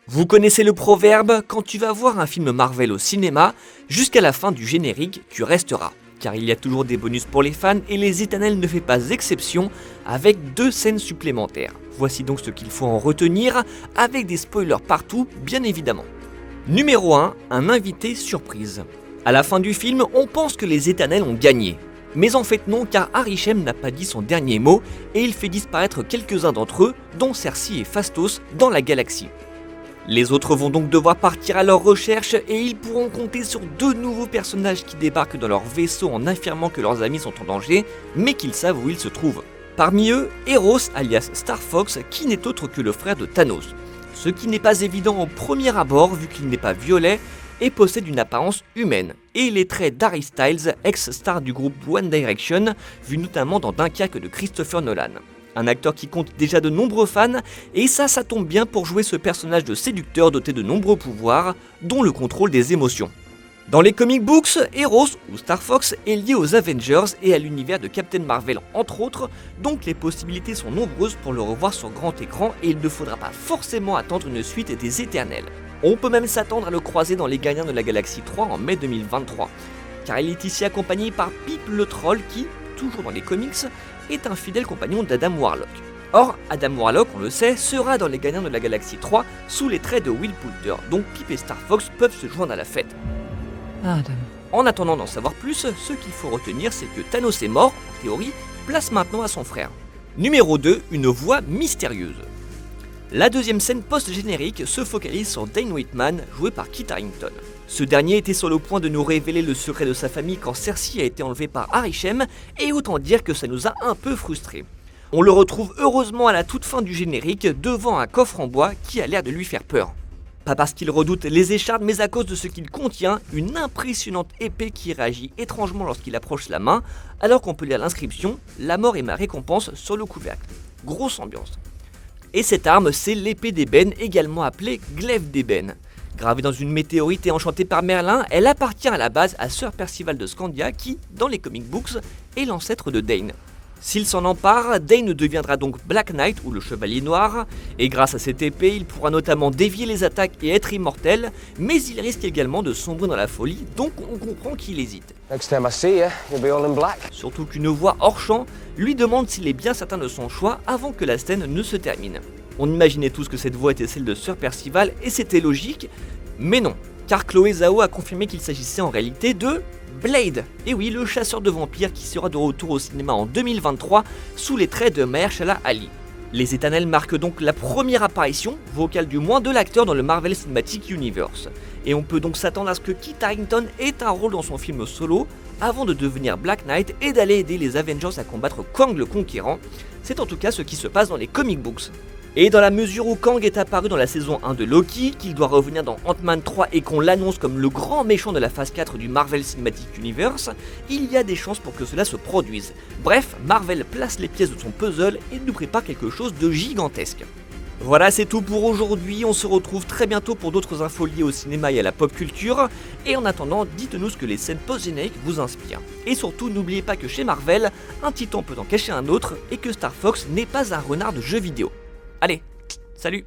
Vous connaissez le proverbe, quand tu vas voir un film Marvel au cinéma, jusqu'à la fin du générique, tu resteras. Car il y a toujours des bonus pour les fans et Les Éternels ne fait pas exception avec 2 scènes supplémentaires. Voici donc ce qu'il faut en retenir, avec des spoilers partout, bien évidemment. Numéro 1, un invité surprise. À la fin du film, on pense que les Éternels ont gagné. Mais en fait non, car Arishem n'a pas dit son dernier mot et il fait disparaître quelques-uns d'entre eux, dont Cersei et Phastos, dans la galaxie. Les autres vont donc devoir partir à leur recherche et ils pourront compter sur 2 nouveaux personnages qui débarquent dans leur vaisseau en affirmant que leurs amis sont en danger, mais qu'ils savent où ils se trouvent. Parmi eux, Eros alias Star Fox, qui n'est autre que le frère de Thanos. Ce qui n'est pas évident au premier abord vu qu'il n'est pas violet et possède une apparence humaine. Et les traits d'Harry Styles, ex-star du groupe One Direction, vu notamment dans Dunkerque de Christopher Nolan. Un acteur qui compte déjà de nombreux fans, et ça tombe bien pour jouer ce personnage de séducteur doté de nombreux pouvoirs, dont le contrôle des émotions. Dans les comic books, Eros, ou Star Fox, est lié aux Avengers et à l'univers de Captain Marvel entre autres, donc les possibilités sont nombreuses pour le revoir sur grand écran et il ne faudra pas forcément attendre une suite des Éternels. On peut même s'attendre à le croiser dans Les Gardiens de la Galaxie 3 en mai 2023, car il est ici accompagné par Pip le Troll qui, toujours dans les comics, est un fidèle compagnon d'Adam Warlock. Or, Adam Warlock, on le sait, sera dans Les Gardiens de la Galaxie 3 sous les traits de Will Poulter, donc Pip et Star Fox peuvent se joindre à la fête. Adam. En attendant d'en savoir plus, ce qu'il faut retenir c'est que Thanos est mort, en théorie, place maintenant à son frère. Numéro 2, une voix mystérieuse. La deuxième scène post-générique se focalise sur Dane Whitman, joué par Kit Harington. Ce dernier était sur le point de nous révéler le secret de sa famille quand Cersei a été enlevée par Arishem, et autant dire que ça nous a un peu frustrés. On le retrouve heureusement à la toute fin du générique, devant un coffre en bois qui a l'air de lui faire peur. Pas parce qu'il redoute les échardes, mais à cause de ce qu'il contient, une impressionnante épée qui réagit étrangement lorsqu'il approche la main, alors qu'on peut lire l'inscription « La mort est ma récompense » sur le couvercle. Grosse ambiance. Et cette arme, c'est l'épée d'ébène, également appelée glaive d'ébène. Gravée dans une météorite et enchantée par Merlin, elle appartient à la base à Sir Percival de Scandia qui, dans les comic books, est l'ancêtre de Dane. S'il s'en empare, Dane deviendra donc Black Knight ou le Chevalier Noir, et grâce à cette épée, il pourra notamment dévier les attaques et être immortel, mais il risque également de sombrer dans la folie, donc on comprend qu'il hésite. Next time I see you, you'll be all in black. Surtout qu'une voix hors champ lui demande s'il est bien certain de son choix avant que la scène ne se termine. On imaginait tous que cette voix était celle de Sir Percival et c'était logique, mais non, car Chloé Zhao a confirmé qu'il s'agissait en réalité de Blade, et oui, le chasseur de vampires qui sera de retour au cinéma en 2023 sous les traits de Mahershala Ali. Les Éternels marquent donc la première apparition, vocale du moins, de l'acteur dans le Marvel Cinematic Universe. Et on peut donc s'attendre à ce que Kit Harington ait un rôle dans son film solo, avant de devenir Black Knight et d'aller aider les Avengers à combattre Kang le Conquérant. C'est en tout cas ce qui se passe dans les comic books. Et dans la mesure où Kang est apparu dans la saison 1 de Loki, qu'il doit revenir dans Ant-Man 3 et qu'on l'annonce comme le grand méchant de la phase 4 du Marvel Cinematic Universe, il y a des chances pour que cela se produise. Bref, Marvel place les pièces de son puzzle et nous prépare quelque chose de gigantesque. Voilà, c'est tout pour aujourd'hui, on se retrouve très bientôt pour d'autres infos liées au cinéma et à la pop culture, et en attendant, dites-nous ce que les scènes post-génériques vous inspirent. Et surtout, n'oubliez pas que chez Marvel, un titan peut en cacher un autre, et que Star Fox n'est pas un renard de jeu vidéo. Allez, salut!